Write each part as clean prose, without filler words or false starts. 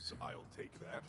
Yes, I'll take that.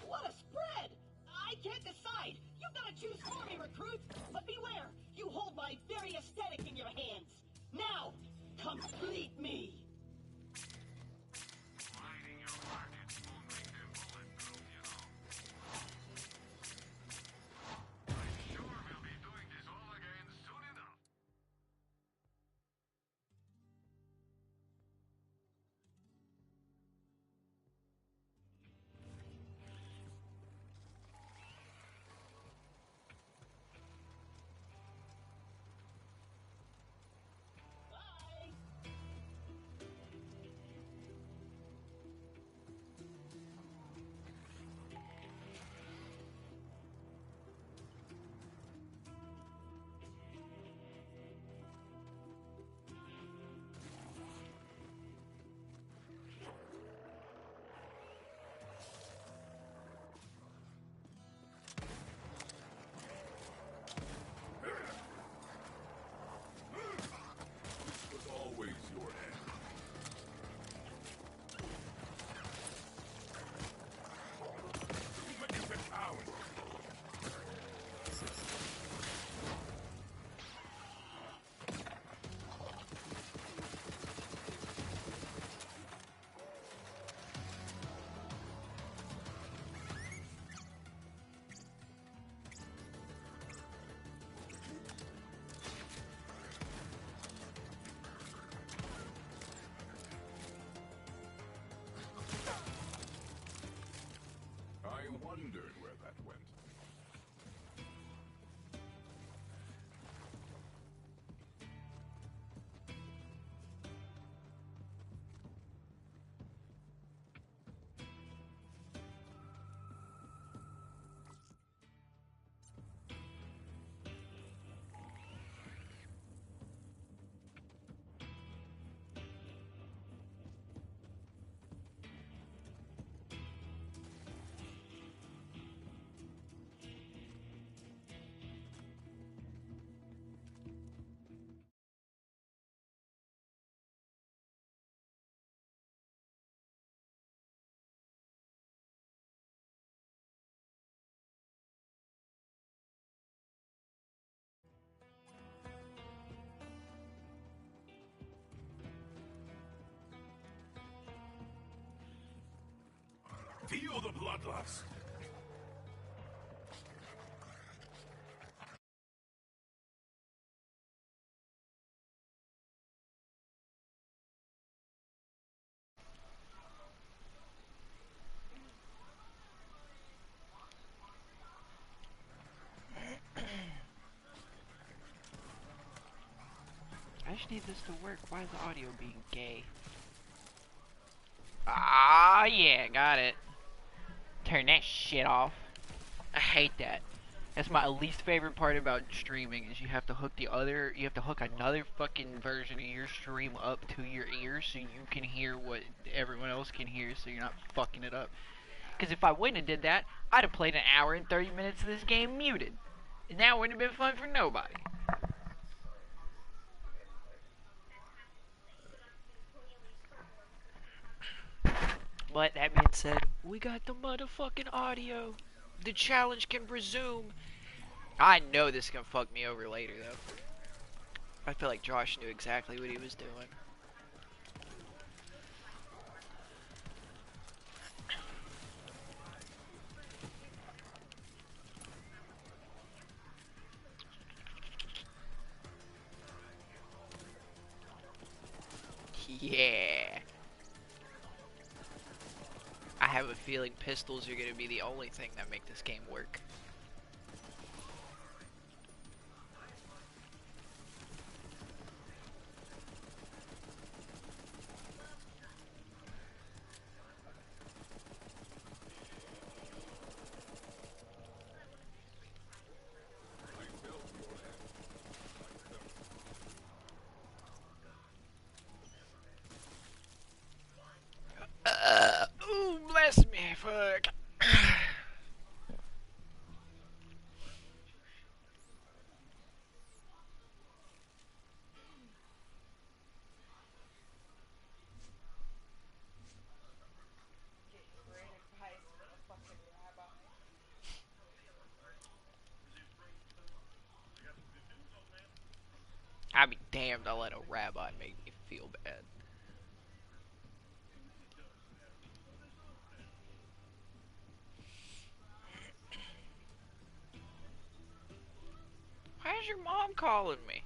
What a spread! I can't decide. You've got to choose for me, recruit. But beware, you hold my very aesthetic in your hands. Now, complete me. Lighting your targets won't make them bulletproof, you know. I'm sure we'll be doing this all again soon enough. Bye. This was always your end. But you can pound. I wondered where that went. Feel the bloodlust. I just need this to work. Why is the audio being gay? Ah, yeah, got it. Turn that shit off. I hate that. That's my least favorite part about streaming is you have to hook another fucking version of your stream up to your ears so you can hear what everyone else can hear so you're not fucking it up. Because if I wouldn't have did that, I'd have played an hour and 30 minutes of this game muted. And that wouldn't have been fun for nobody. But that being said, we got the motherfucking audio. The challenge can resume. I know this is gonna fuck me over later though. I feel like Josh knew exactly what he was doing. Yeah. I have a feeling pistols are gonna be the only thing that make this game work. I'd be damned I'll let a rabbi make me feel bad. Why is your mom calling me?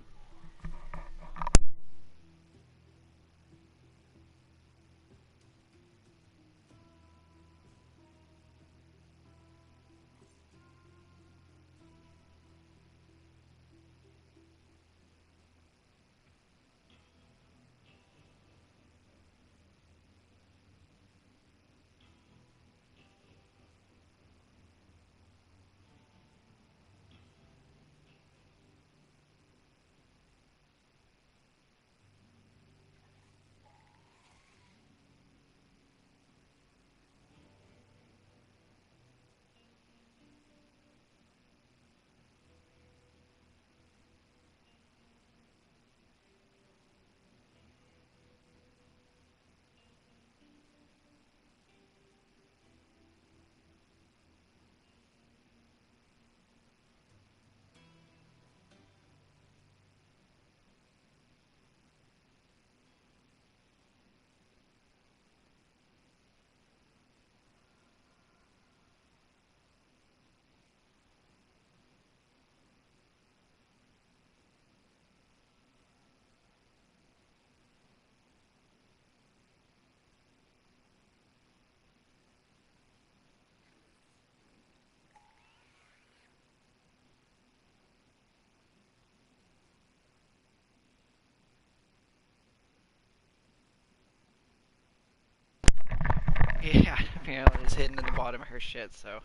Yeah, apparently it's hidden in the bottom of her shit, so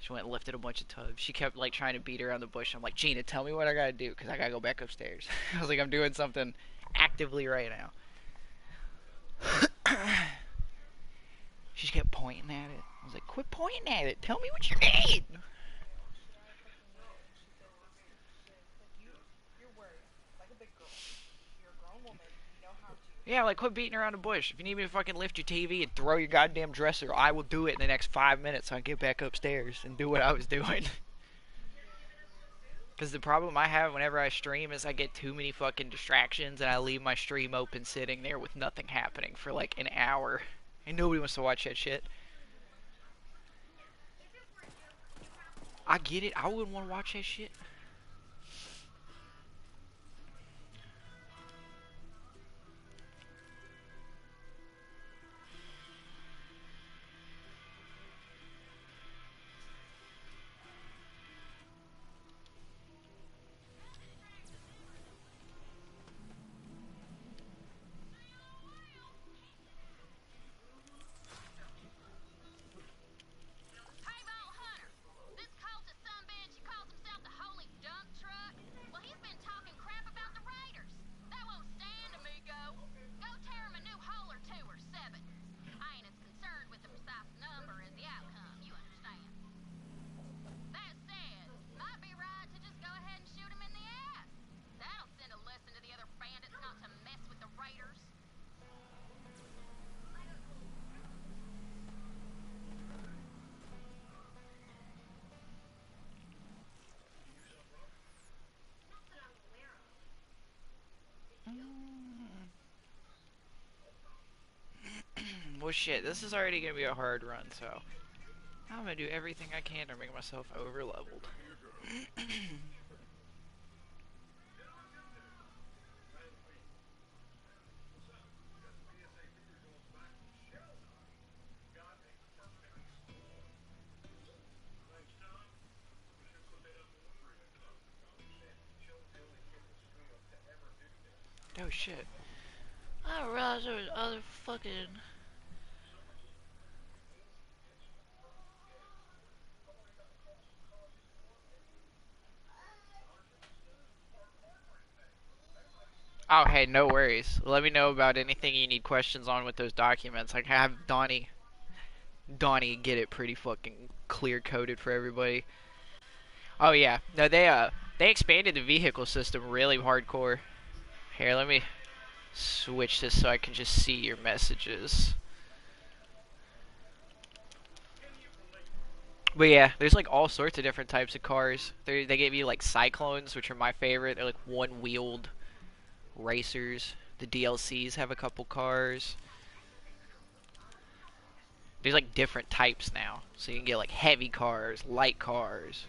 she went and lifted a bunch of tubs. She kept like trying to beat around the bush. I'm like, Gina, tell me what I gotta do, because I gotta go back upstairs. I was like, I'm doing something actively right now. She just kept pointing at it. I was like, quit pointing at it. Tell me what you need. Yeah, like, quit beating around the bush. If you need me to fucking lift your TV and throw your goddamn dresser, I will do it in the next 5 minutes so I can get back upstairs and do what I was doing. Because the problem I have whenever I stream is I get too many fucking distractions and I leave my stream open sitting there with nothing happening for like an hour. And nobody wants to watch that shit. I get it. I wouldn't want to watch that shit. Well, shit, this is already gonna be a hard run, so I'm gonna do everything I can to make myself over leveled. Oh shit. I didn't realize there was other fucking... Oh, hey, no worries. Let me know about anything you need questions on with those documents. I can have Donnie get it pretty fucking clear coded for everybody. Oh yeah, no, they expanded the vehicle system really hardcore. Here, let me switch this so I can just see your messages. But yeah, there's like all sorts of different types of cars. They give you like cyclones, which are my favorite. They're like one-wheeled racers. The DLCs have a couple cars. There's like different types now. So you can get like heavy cars, light cars,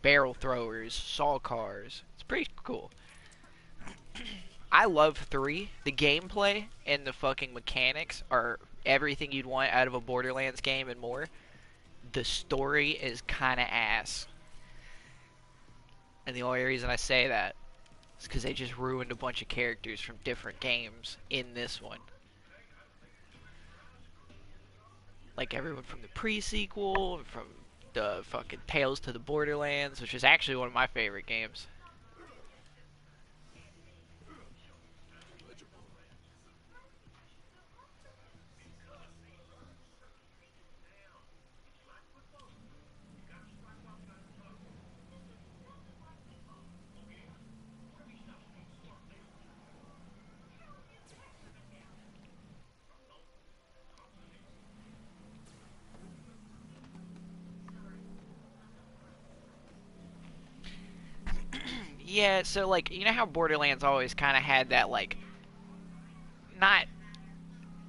barrel throwers, saw cars. It's pretty cool. I love 3. The gameplay and the fucking mechanics are everything you'd want out of a Borderlands game and more. The story is kinda ass. And the only reason I say that is because they just ruined a bunch of characters from different games in this one. Like everyone from the pre-sequel, from the fucking Tales to the Borderlands, which is actually one of my favorite games. Yeah, so like, you know how Borderlands always kind of had that like, not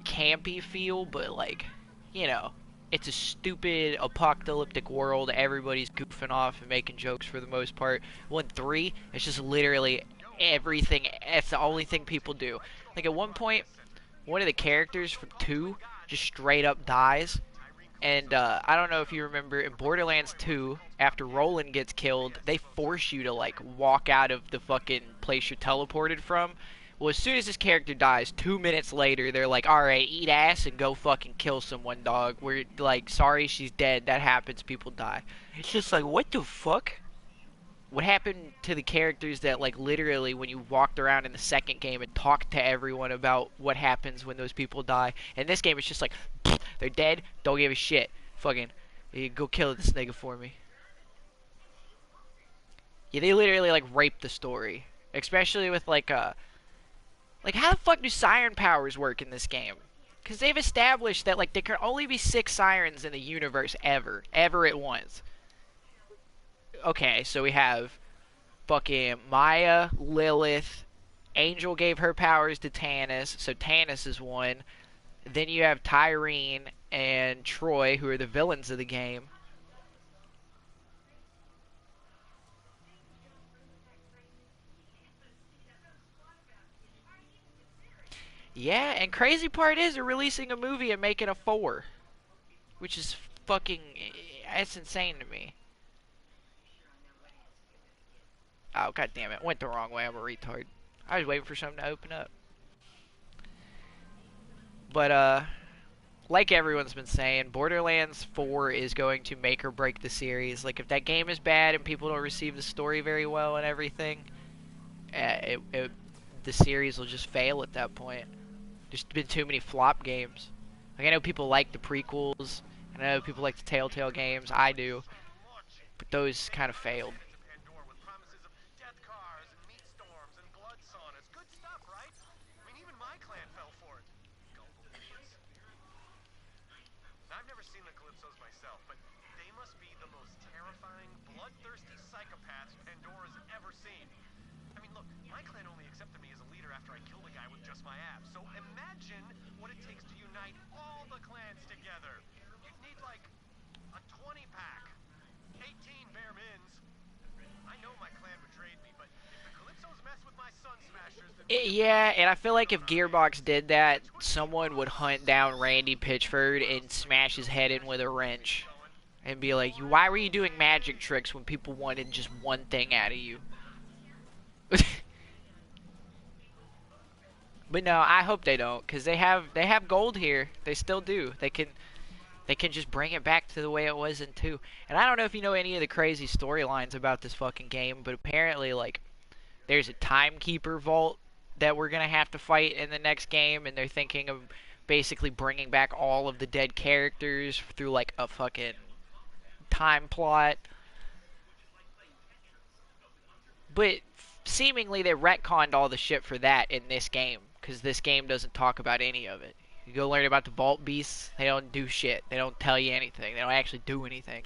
campy feel, but like, you know, it's a stupid apocalyptic world. Everybody's goofing off and making jokes for the most part. 1-3, it's just literally everything. It's the only thing people do. Like at one point, one of the characters from 2 just straight up dies. And I don't know if you remember in Borderlands 2, after Roland gets killed, they force you to like walk out of the fucking place you're teleported from. Well, as soon as this character dies, 2 minutes later, they're like, alright, eat ass and go fucking kill someone, dog. We're like, sorry, she's dead. That happens. People die. It's just like, what the fuck? What happened to the characters that, like, literally, when you walked around in the second game and talked to everyone about what happens when those people die? In this game, it's just like, they're dead, don't give a shit. Fucking, you go kill this nigga for me. Yeah, they literally, like, rape the story. Especially with, like, like, how the fuck do siren powers work in this game? Because they've established that, like, there can only be 6 sirens in the universe ever. Ever at once. Okay, so we have fucking Maya, Lilith, Angel gave her powers to Tannis, so Tannis is one. Then you have Tyrene and Troy, who are the villains of the game. Yeah, and crazy part is they're releasing a movie and making a 4. Which is fucking, that's insane to me. Oh, god damn it. Went the wrong way. I'm a retard. I was waiting for something to open up. But, like everyone's been saying, Borderlands 4 is going to make or break the series. Like, if that game is bad and people don't receive the story very well and everything, the series will just fail at that point. There's been too many flop games. Like, I know people like the prequels, and I know people like the Telltale games. I do. But those kind of failed. Yeah, and I feel like if Gearbox did that, someone would hunt down Randy Pitchford and smash his head in with a wrench. And be like, why were you doing magic tricks when people wanted just one thing out of you? But no, I hope they don't, because they have gold here. They still do. They can just bring it back to the way it was in 2. And I don't know if you know any of the crazy storylines about this fucking game, but apparently, like, there's a timekeeper vault that we're going to have to fight in the next game, and they're thinking of basically bringing back all of the dead characters through, like, a fucking time plot. But seemingly they retconned all the shit for that in this game, because this game doesn't talk about any of it. You go learn about the Vault Beasts, they don't do shit. They don't tell you anything. They don't actually do anything.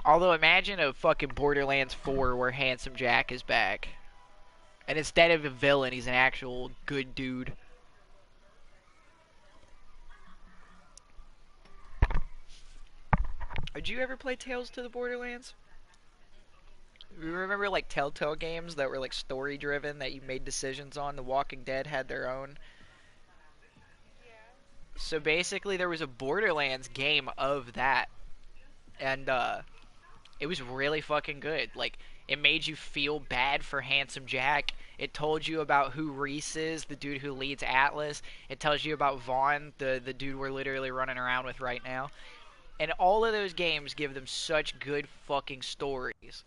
Although imagine a fucking Borderlands 4 where Handsome Jack is back. And instead of a villain, he's an actual good dude. Did you ever play Tales to the Borderlands? You remember like Telltale games that were like story driven that you made decisions on? The Walking Dead had their own. So basically there was a Borderlands game of that. And it was really fucking good. Like, it made you feel bad for Handsome Jack. It told you about who Reese is, the dude who leads Atlas. It tells you about Vaughn, the dude we're literally running around with right now. And all of those games give them such good fucking stories.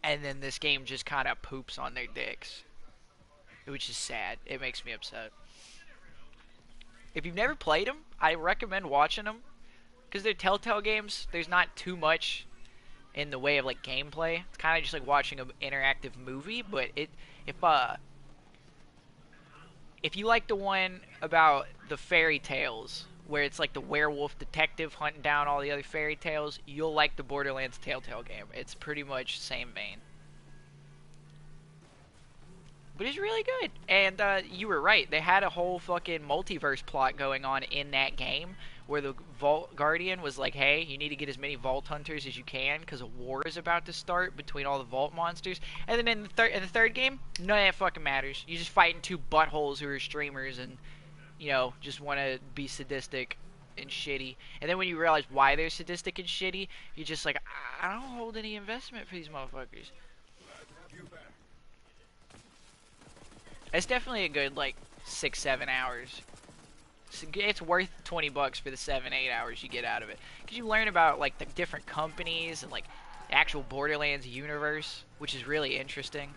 And then this game just kind of poops on their dicks. Which is sad. It makes me upset. If you've never played them, I recommend watching them. Because they're Telltale games. There's not too much in the way of like gameplay. It's kind of just like watching an interactive movie. But if you like the one about the fairy tales, where it's like the werewolf detective hunting down all the other fairy tales, you'll like the Borderlands Telltale game. It's pretty much same vein. But it's really good. And you were right. They had a whole fucking multiverse plot going on in that game where the Vault Guardian was like, hey, you need to get as many Vault Hunters as you can because a war is about to start between all the Vault monsters. And then in the third game, none of that fucking matters. You're just fighting two buttholes who are streamers and, you know, just want to be sadistic and shitty. And then when you realize why they're sadistic and shitty, you're just like, I don't hold any investment for these motherfuckers. It's definitely a good, like, 6-7 hours. It's worth $20 for the 7-8 hours you get out of it. Because you learn about, like, the different companies and, like, the actual Borderlands universe, which is really interesting.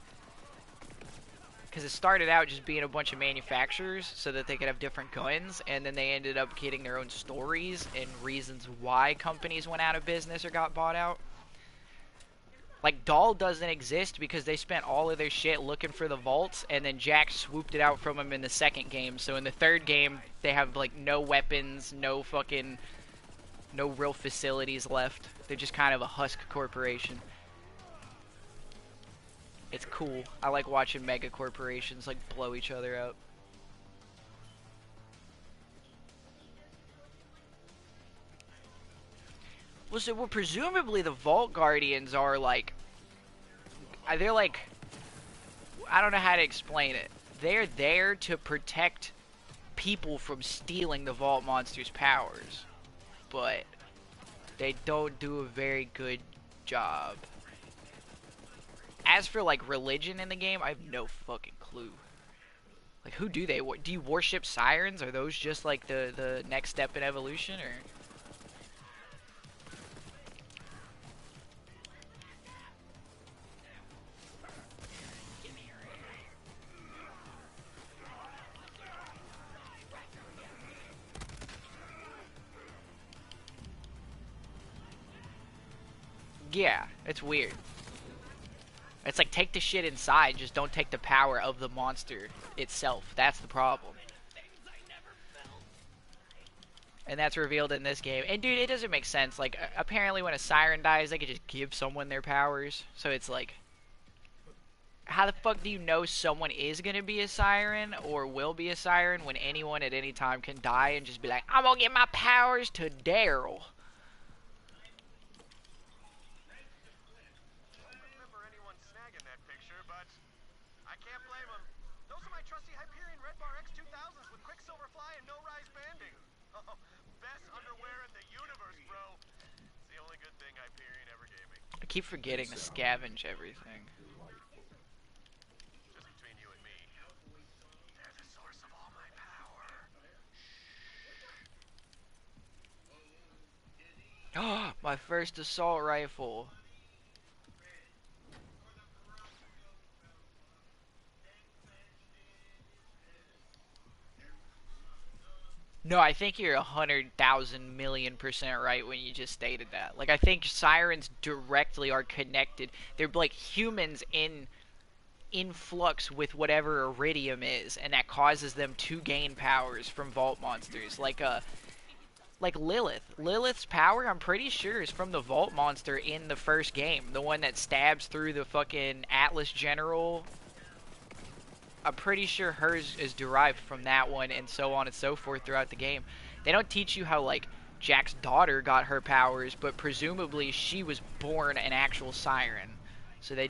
Because it started out just being a bunch of manufacturers so that they could have different guns, and then they ended up getting their own stories and reasons why companies went out of business or got bought out. Like, Dahl doesn't exist because they spent all of their shit looking for the vaults, and then Jack swooped it out from them in the second game. So in the third game, they have, like, no weapons, no real facilities left. They're just kind of a husk corporation. It's cool. I like watching mega corporations, like, blow each other up. Well, so presumably the Vault Guardians are like, they're like, I don't know how to explain it. They're there to protect people from stealing the Vault monsters' powers, but they don't do a very good job. As for like religion in the game, I have no fucking clue. Like, who do they? Do you worship sirens? Are those just like the next step in evolution, or? Yeah, it's weird. It's like, take the shit inside, just don't take the power of the monster itself. That's the problem. And that's revealed in this game. And dude, it doesn't make sense. Like, apparently when a siren dies, they could just give someone their powers. So it's like, how the fuck do you know someone is gonna be a siren or will be a siren when anyone at any time can die and just be like, I'm gonna give my powers to Daryl? I keep forgetting to scavenge everything. Just between you and me, they're the source of all my power. My first assault rifle. No, I think you're 100,000 million% right when you just stated that. Like, I think sirens directly are connected. They're like humans in flux with whatever iridium is, and that causes them to gain powers from vault monsters. Like like Lilith. Lilith's power, I'm pretty sure, is from the Vault monster in the first game. The one that stabs through the fucking Atlas General. I'm pretty sure hers is derived from that one, and so on and so forth throughout the game. They don't teach you how, like, Jack's daughter got her powers, but presumably she was born an actual siren. So they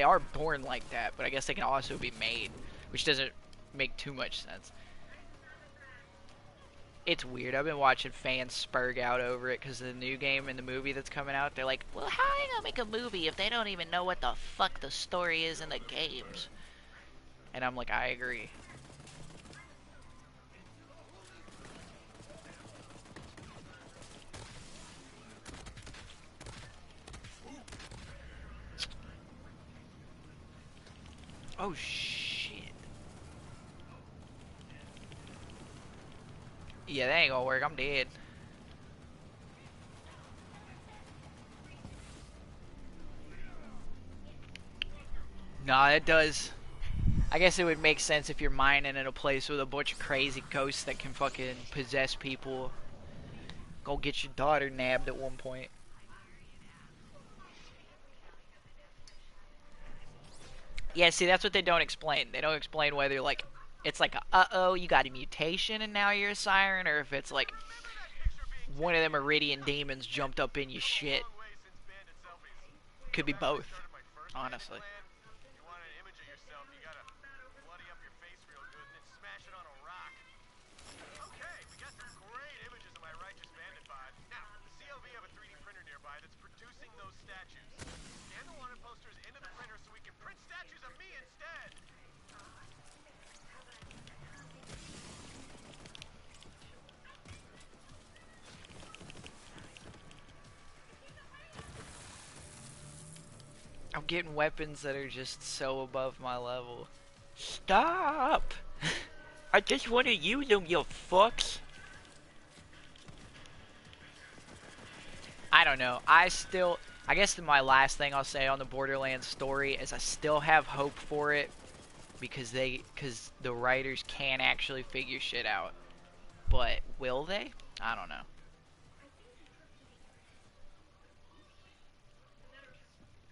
are born like that, but I guess they can also be made, which doesn't make too much sense. It's weird. I've been watching fans spurg out over it because of the new game and the movie that's coming out. They're like, well, how are they gonna make a movie if they don't even know what the fuck the story is in the games? And I'm like, I agree. Oh, shit. Yeah, that ain't gonna work. I'm dead. Nah, it does. I guess it would make sense if you're mining in a place with a bunch of crazy ghosts that can fucking possess people. Go get your daughter nabbed at one point. Yeah, see, that's what they don't explain. They don't explain whether, like, it's like, uh-oh, you got a mutation and now you're a siren, or if it's like one of them Iridian demons jumped up in your shit. Could be both, honestly. I'm getting weapons that are just so above my level. Stop! I just want to use them, you fucks. I don't know. I guess my last thing I'll say on the Borderlands story is I still have hope for it because the writers can actually figure shit out. But will they? I don't know.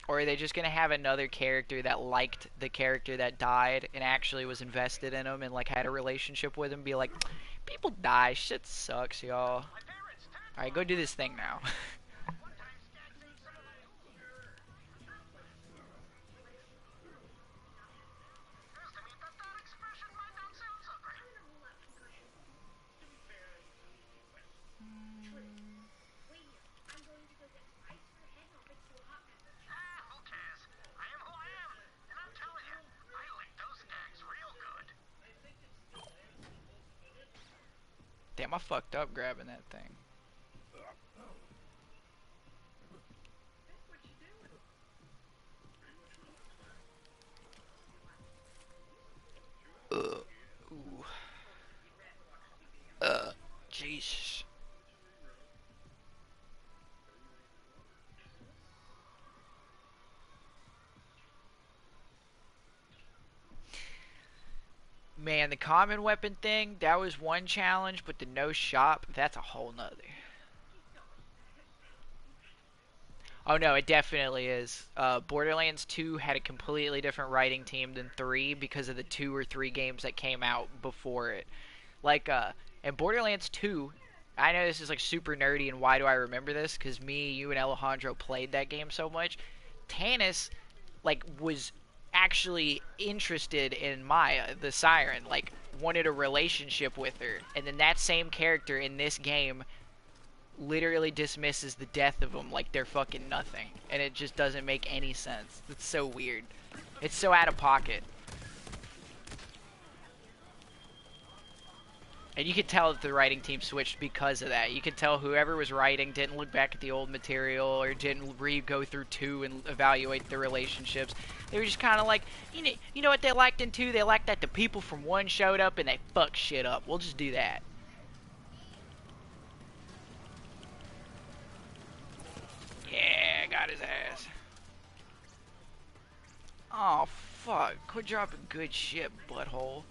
Or are they just going to have another character that liked the character that died and actually was invested in him and like had a relationship with him, be like, people die, shit sucks, y'all. Alright, go do this thing now. Damn, I fucked up grabbing that thing. Ooh. Jesus. Man, the common weapon thing, that was one challenge, but the no shop, that's a whole nother. Oh no, it definitely is. Borderlands 2 had a completely different writing team than 3 because of the 2 or 3 games that came out before it. Like, in Borderlands 2, I know this is like super nerdy and why do I remember this? Because me, you, and Alejandro played that game so much. Tannis, like, was actually interested in Maya, the siren, like, wanted a relationship with her. And then that same character in this game literally dismisses the death of them like they're fucking nothing. And it just doesn't make any sense. It's so weird. It's so out of pocket. And you could tell that the writing team switched because of that. You could tell whoever was writing didn't look back at the old material or didn't go through 2 and evaluate the relationships. They were just kind of like, you know what they liked in 2? They liked that the people from 1 showed up and they fucked shit up. We'll just do that. Yeah, got his ass. Oh, fuck. Quit dropping good shit, butthole.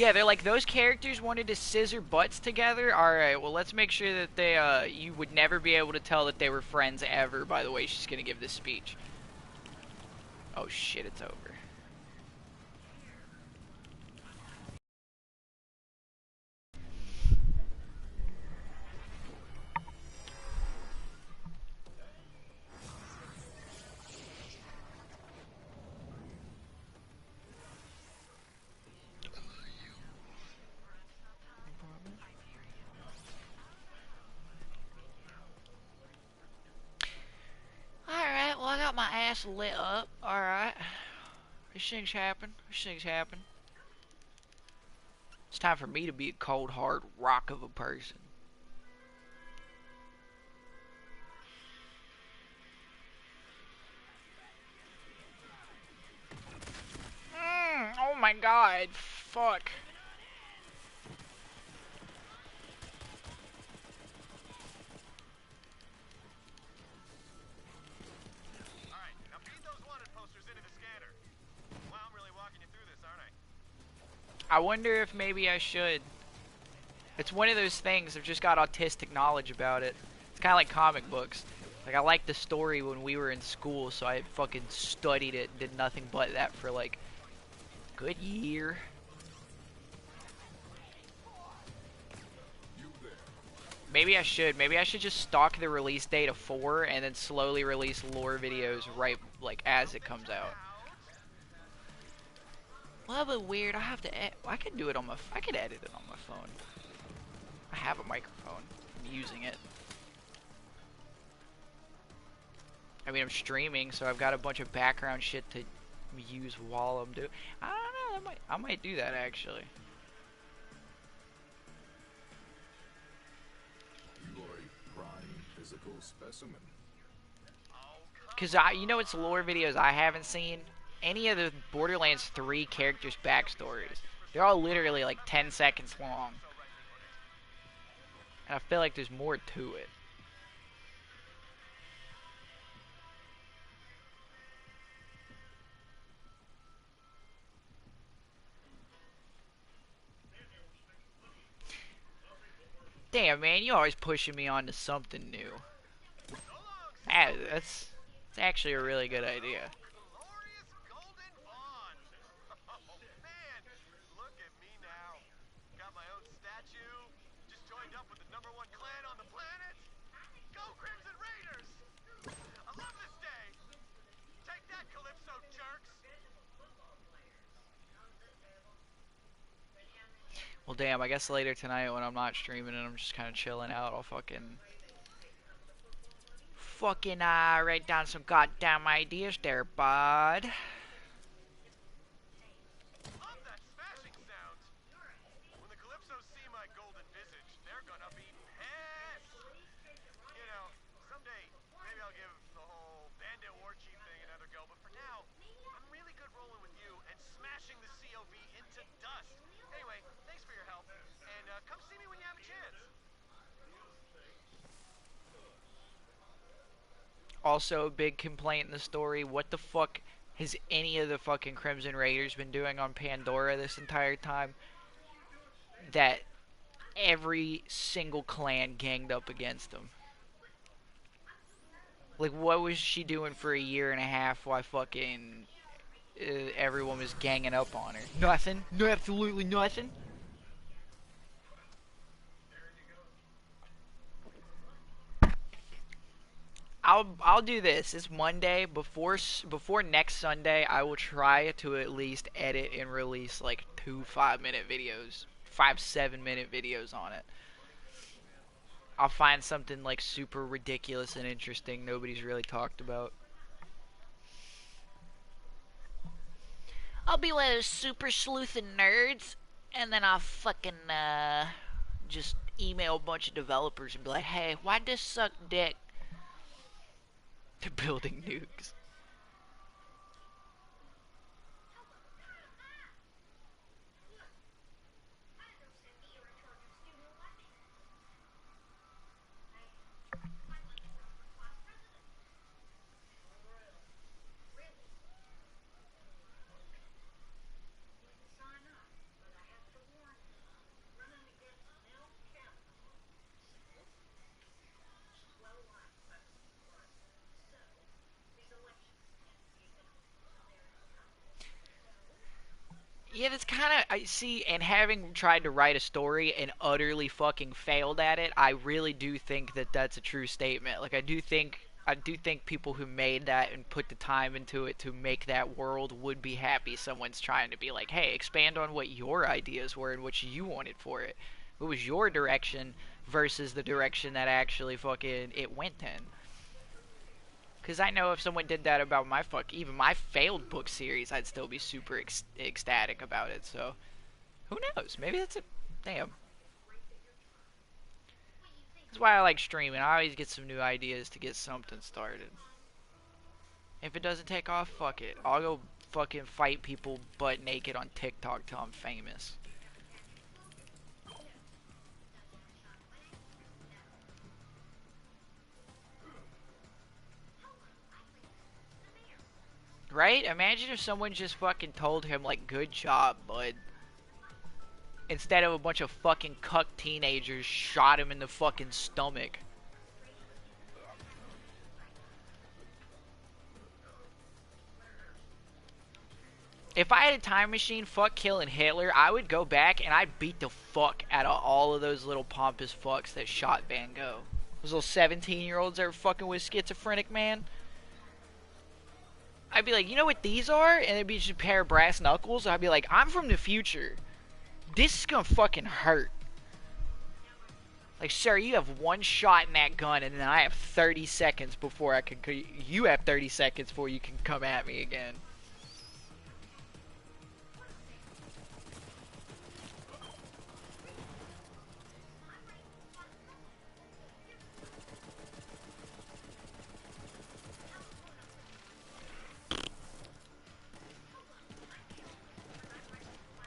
Yeah, they're like, those characters wanted to scissor butts together? Alright, well, let's make sure that they, you would never be able to tell that they were friends ever by the way she's gonna give this speech. Oh shit, it's over. Alright, well, I got my ass lit up. Alright. These things happen. These things happen. It's time for me to be a cold, hard rock of a person. Oh my god. Fuck. Alright, now feed those wanted posters into the scanner. Wow, I'm really walking you through this, aren't I? I wonder if maybe I should. It's one of those things, I've just got autistic knowledge about it. It's kind of like comic books. Like, I liked the story when we were in school, so I fucking studied it, did nothing but that for like a good year. Maybe I should. Maybe I should just stalk the release date of 4 and then slowly release lore videos right, like, as it comes out. Well, but weird. I have to. I could do it on my. I could edit it on my phone. I have a microphone. I'm using it. I mean, I'm streaming, so I've got a bunch of background shit to use while I'm doing. I don't know. I might do that actually. You are a prime physical specimen. Cause you know, it's lore videos I haven't seen. Any of the Borderlands 3 characters' backstories. They're all literally like 10 seconds long. And I feel like there's more to it. Damn, man, you always pushing me on to something new. That's actually a really good idea. Glorious golden bond. Oh man, look at me now. Got my own statue. Just joined up with the #1 clan on the planet. Go Crimson Raiders! I love this day. Take that, Calypso jerks. Well, damn, I guess later tonight when I'm not streaming and I'm just kind of chilling out, I'll fucking write down some goddamn ideas there, bud. Love that smashing sound. When the Calypsos see my golden visage, they're gonna be pissed. You know, someday maybe I'll give the whole bandit war chief thing another go, but for now, I'm really good rolling with you and smashing the COV into dust. Anyway, thanks for your help, and come see me when you have a chance. Also, a big complaint in the story, what the fuck has any of the fucking Crimson Raiders been doing on Pandora this entire time? That every single clan ganged up against them. Like, what was she doing for a year and a half while fucking everyone was ganging up on her? Nothing. No, absolutely nothing. I'll do this. It's Monday. Before next Sunday, I will try to at least edit and release like 2 5-minute videos, 7-minute videos on it. I'll find something like super ridiculous and interesting nobody's really talked about. I'll be one of those super sleuthing nerds, and then I'll fucking just email a bunch of developers and be like, hey, why'd this suck dick? They're building nukes. Yeah, that's kind of I see. And having tried to write a story and utterly fucking failed at it, I really do think that that's a true statement. Like I do think people who made that and put the time into it to make that world would be happy. Someone's trying to be like, hey, expand on what your ideas were and what you wanted for it. What was your direction versus the direction that actually fucking it went in. Because I know if someone did that about even my failed book series, I'd still be super ecstatic about it. So, who knows? Maybe that's a. Damn. That's why I like streaming. I always get some new ideas to get something started. If it doesn't take off, fuck it. I'll go fucking fight people butt naked on TikTok till I'm famous. Right? Imagine if someone just fucking told him, like, good job, bud. Instead of a bunch of fucking cuck teenagers shot him in the fucking stomach. If I had a time machine, fuck killing Hitler, I would go back and I'd beat the fuck out of all of those little pompous fucks that shot Van Gogh. Those little 17-year-olds that were fucking with schizophrenic man. I'd be like, you know what these are? And it'd be just a pair of brass knuckles. I'd be like, I'm from the future. This is gonna fucking hurt. Like, sir, you have one shot in that gun, and then I have 30 seconds before I can. You have 30 seconds before you can come at me again.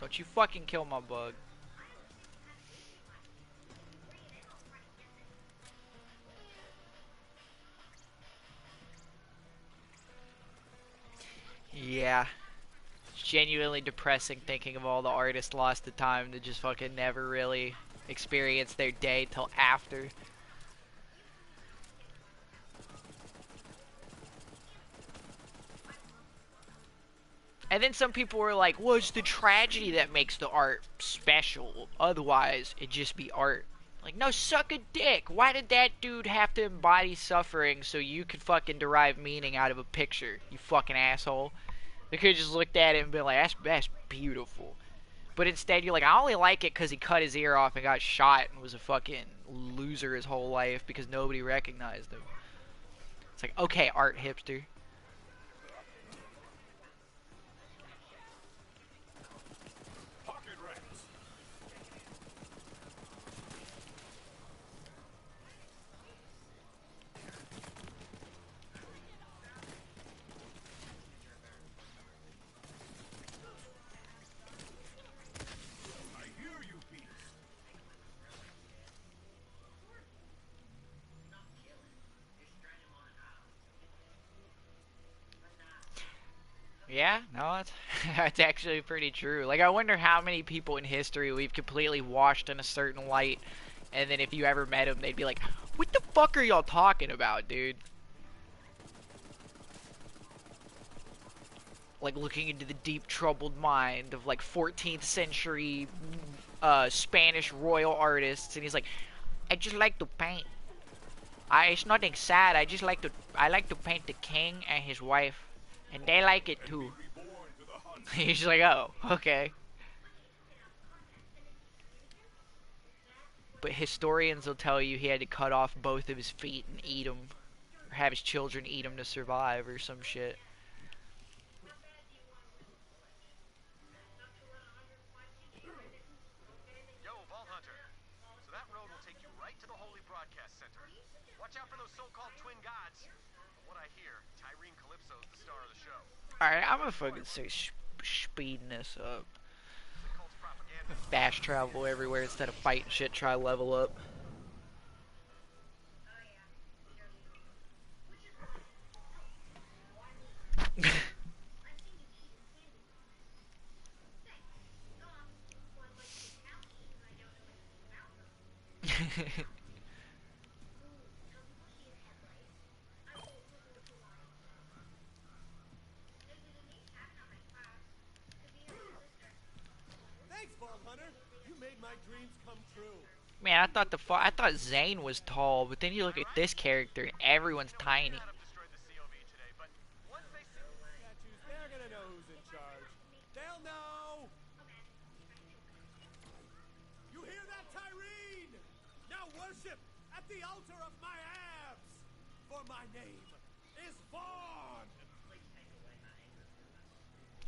Don't you fucking kill my bug. Yeah. It's genuinely depressing thinking of all the artists lost the time to just fucking never really experience their day till after. And then some people were like, well, it's the tragedy that makes the art special. Otherwise, it'd just be art. Like, no, suck a dick. Why did that dude have to embody suffering so you could fucking derive meaning out of a picture, you fucking asshole? They could have just looked at it and been like, that's beautiful. But instead, you're like, I only like it because he cut his ear off and got shot and was a fucking loser his whole life because nobody recognized him. It's like, okay, art hipster. Yeah, no, that's, that's actually pretty true. Like, I wonder how many people in history we've completely washed in a certain light, and then if you ever met them, they'd be like, what the fuck are y'all talking about, dude? Like, looking into the deep, troubled mind of, like, 14th century Spanish royal artists, and he's like, I just like to paint. It's nothing sad, I like to paint the king and his wife. And they like it too. He's like, oh, okay. But historians will tell you he had to cut off both of his feet and eat them. Or have his children eat them to survive or some shit. Yo, Vault Hunter. So that road will take you right to the Holy Broadcast Center. Watch out for those so-called twin gods. From what I hear, Tyrene Calypso's the star of the show. Alright, I'm gonna fucking say speeding this up. Fast travel everywhere instead of fighting shit, try level up. Man, I thought Zane was tall, but then you look at this character and everyone's tiny. Have destroyed the COV today, but once they see Statues, they're gonna know who's in charge. They'll know! You hear that, Tyrene? Now worship at the altar of my abs! For my name is Vaughn!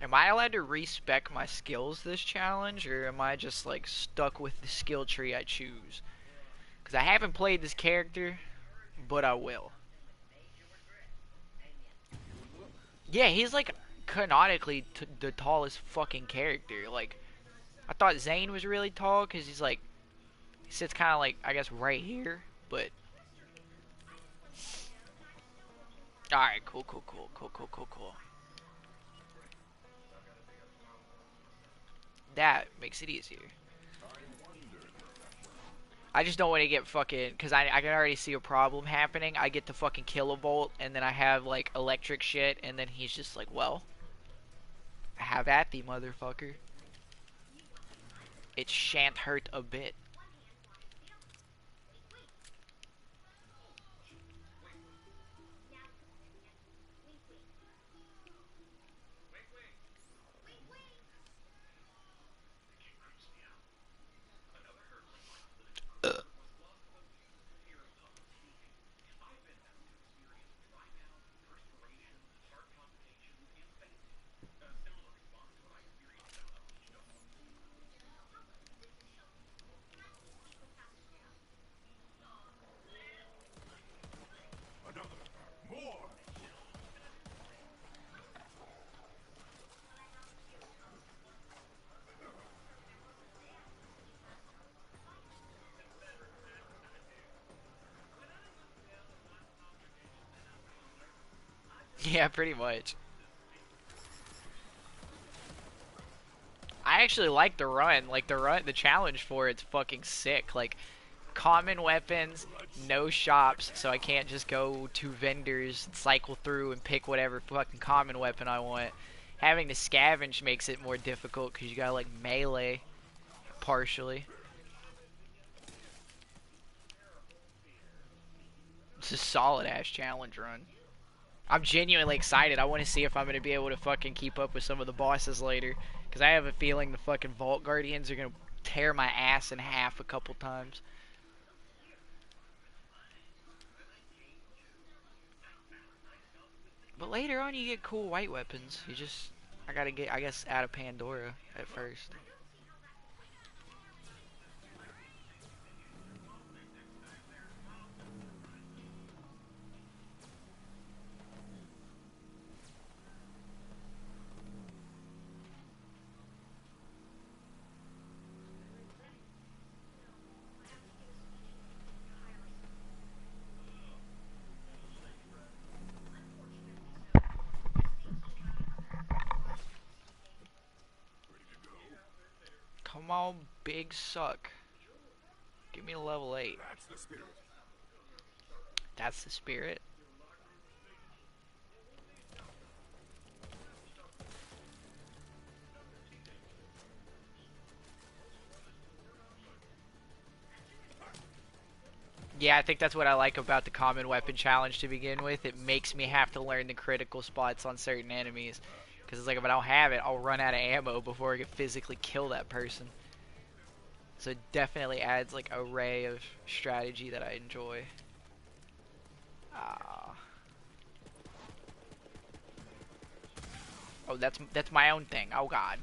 Am I allowed to respec my skills this challenge, or am I just like stuck with the skill tree I choose? Because I haven't played this character, but I will. Yeah, he's like canonically the tallest fucking character. Like, I thought Zane was really tall because he's like, he sits kind of like, I guess, right here, but. Alright, cool. That makes it easier. I just don't want to get fucking, because I can already see a problem happening. I get to fucking kilovolt, and then I have, like, electric shit, and then he's just like, well, have at thee, motherfucker. It shan't hurt a bit. More! Yeah, pretty much. I actually like the run. Like, the challenge for it's fucking sick. Like, common weapons, no shops, so I can't just go to vendors, cycle through, and pick whatever fucking common weapon I want. Having to scavenge makes it more difficult because you gotta, like, melee partially. It's a solid-ass challenge run. I'm genuinely excited. I want to see if I'm going to be able to fucking keep up with some of the bosses later. Because I have a feeling the fucking Vault Guardians are going to tear my ass in half a couple times. But later on you get cool white weapons. You just... I gotta get, I guess, out of Pandora at first. Come on, big suck. Give me a level 8. That's the spirit. That's the spirit. Yeah, I think that's what I like about the common weapon challenge to begin with. It makes me have to learn the critical spots on certain enemies. Because it's like, if I don't have it, I'll run out of ammo before I can physically kill that person. So it definitely adds like an array of strategy that I enjoy. Oh, that's my own thing. Oh god.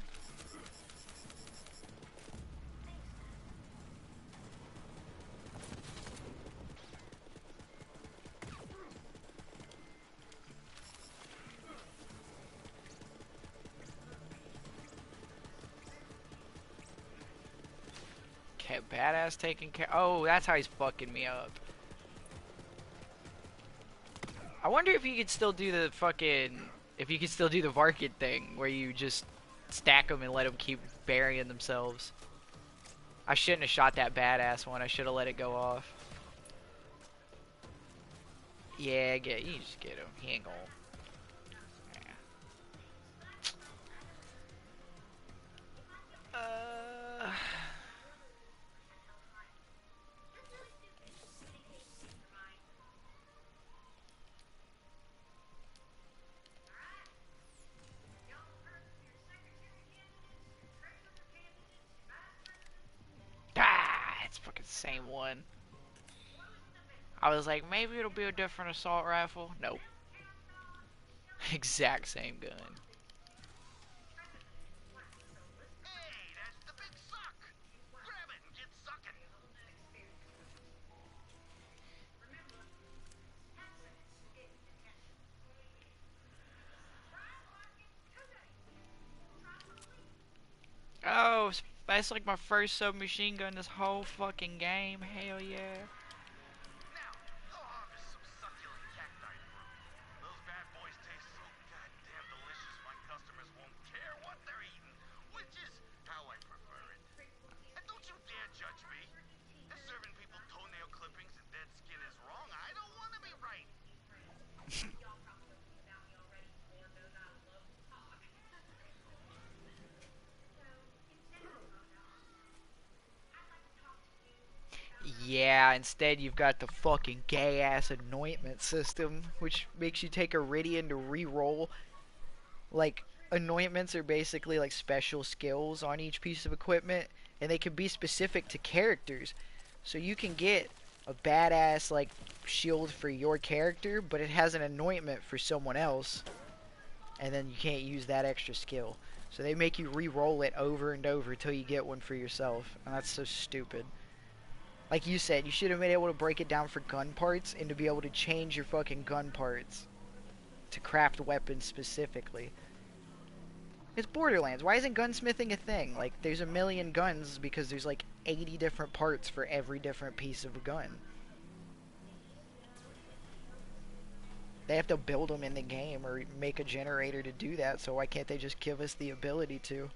Okay, badass taking care. Oh, that's how he's fucking me up. I wonder if you could still do the fucking... If you could still do the Varkid thing, where you just stack them and let them keep burying themselves. I shouldn't have shot that badass one. I should have let it go off. Yeah, you just get him. He ain't gonna... Same one. I was like, maybe it'll be a different assault rifle. Nope. Exact same gun. Hey, that's the big suck. Grab it and get sucking. Oh, that's like my first submachine gun this whole fucking game. Hell yeah. Now, go harvest some succulent cacti fruit. Those bad boys taste so goddamn delicious my customers won't care what they're eating, which is how I prefer it. And don't you dare judge me. If serving people toenail clippings and dead skin is wrong, I don't want to be right. Yeah, instead you've got the fucking gay ass anointment system, which makes you take Iridian to re-roll. Like, anointments are basically like special skills on each piece of equipment, and they can be specific to characters. So you can get a badass like shield for your character, but it has an anointment for someone else, and then you can't use that extra skill. So they make you re-roll it over and over until you get one for yourself, and that's so stupid. Like you said, you should have been able to break it down for gun parts and to be able to change your fucking gun parts to craft weapons specifically. It's Borderlands. Why isn't gunsmithing a thing? Like, there's a million guns because there's like 80 different parts for every different piece of a gun. They have to build them in the game or make a generator to do that, so why can't they just give us the ability to?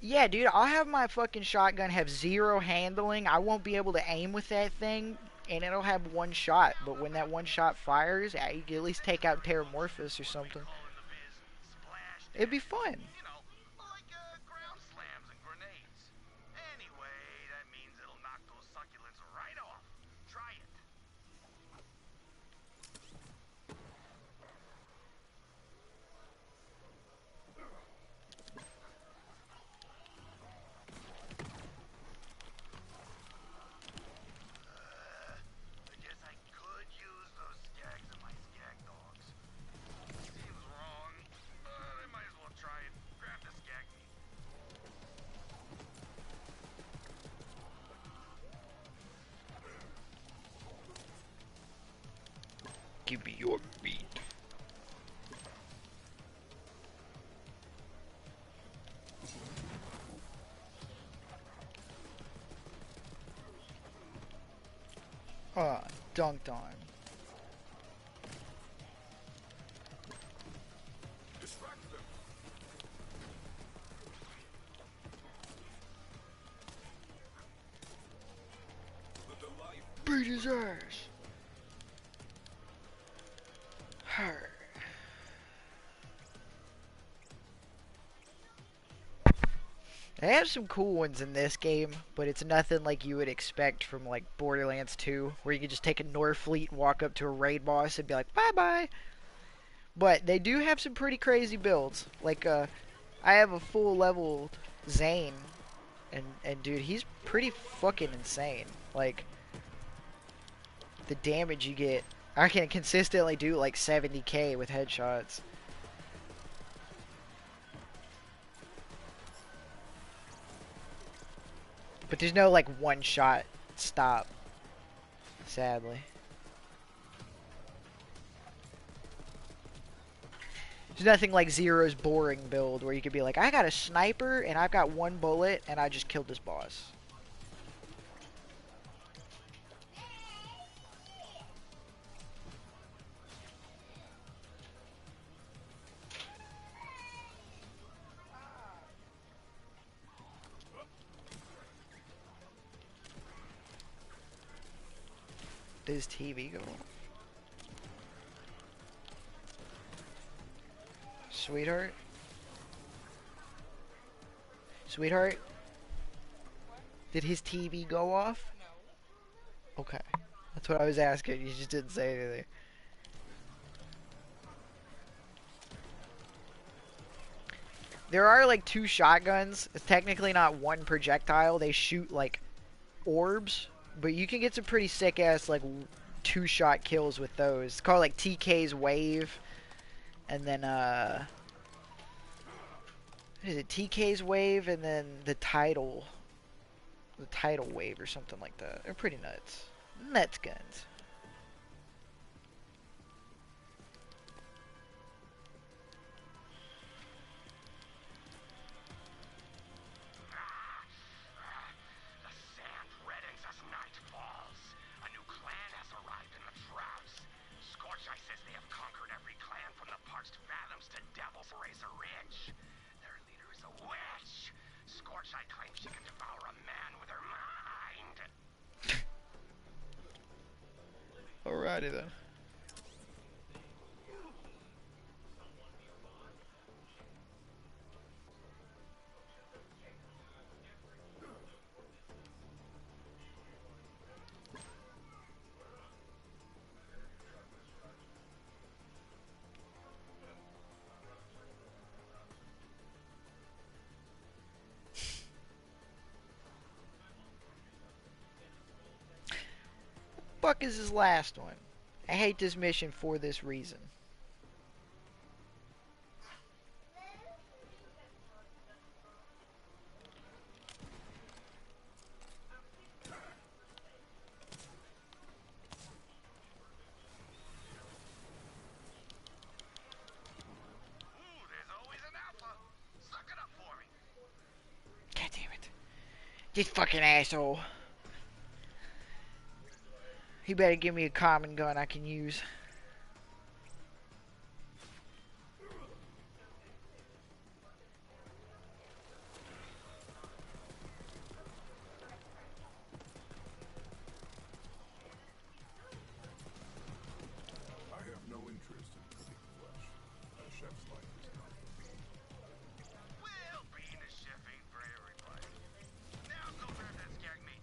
Yeah, dude, I'll have my fucking shotgun have 0 handling. I won't be able to aim with that thing, and it'll have 1 shot. But when that 1 shot fires, yeah, you can at least take out Terramorphous or something. It'd be fun. You know, like ground slams and grenades. Anyway, that means it'll knock those succulents right off. Try it. I guess I could use those skags in my skag dogs. Seems wrong, but I might as well try it. Grab the skag meat. Give me your meat. Dunked on. Distract them. The life Beat his ass. Her. They have some cool ones in this game, but it's nothing like you would expect from like Borderlands 2, where you can just take a Norfleet and walk up to a raid boss and be like, bye bye. But they do have some pretty crazy builds. Like, I have a full leveled Zane, and dude, he's pretty fucking insane. Like, the damage you get, I can consistently do like 70k with headshots. But there's no like one shot stop, sadly. There's nothing like Zero's boring build where you could be like, I got a sniper and I've got 1 bullet and I just killed this boss. Did his TV go off? Sweetheart? Sweetheart? Did his TV go off? Okay. That's what I was asking. You just didn't say anything. There are like 2 shotguns. It's technically not one projectile. They shoot like orbs, but you can get some pretty sick ass like 2-shot kills with those. It's called like TK's wave, and then what is it? TK's wave, and then the tidal wave or something like that. They're pretty nuts. Nuts guns. Alrighty then. Fuck is his last one? I hate this mission for this reason. God damn it. This fucking asshole. He better give me a common gun I can use. I have no interest in eating flesh. A chef's life is not for me. Well, being a chef ain't for everybody. Now go grab that skag meat.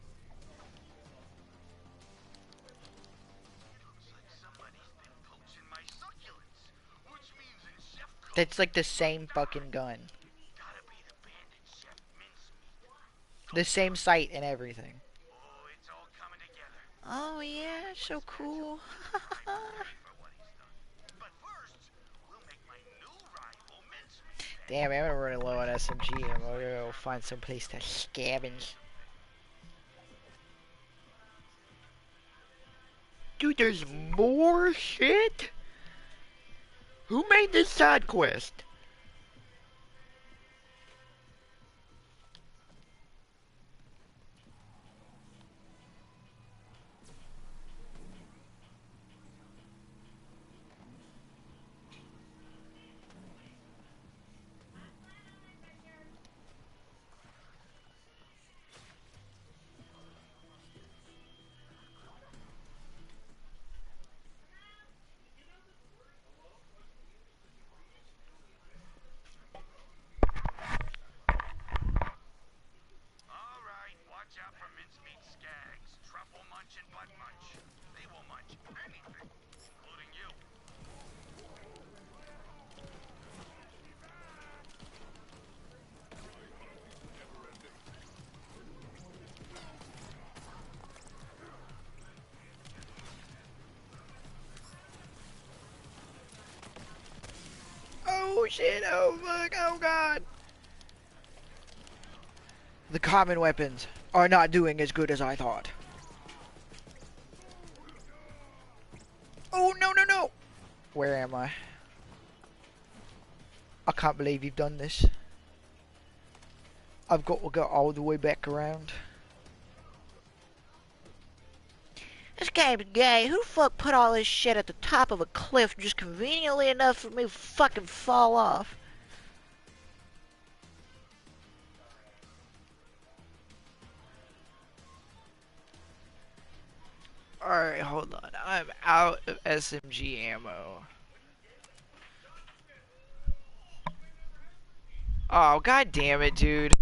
Looks like somebody's been poaching my succulents, which means in chef cooking, That's like the same fucking gun. gotta be the bandit chef mincemeat. The same sight and everything. Oh, it's all coming together. Oh yeah, so cool. For what he's done. But first, we'll make my new rival mincemeat. Damn, I'm running low on SMG. I'm gonna go find some place to scavenge. Dude, there's more shit? Who made this side quest? Alright, watch out for mincemeat skags. Truffle munch and butt munch. They will munch anything, including you. Oh shit, oh fuck, oh god. The common weapons are not doing as good as I thought. Oh no no no! Where am I? I can't believe you've done this. I've got to go all the way back around. This game's gay. Who the fuck put all this shit at the top of a cliff just conveniently enough for me to fucking fall off? Alright, hold on. I'm out of SMG ammo. Oh, god damn it, dude.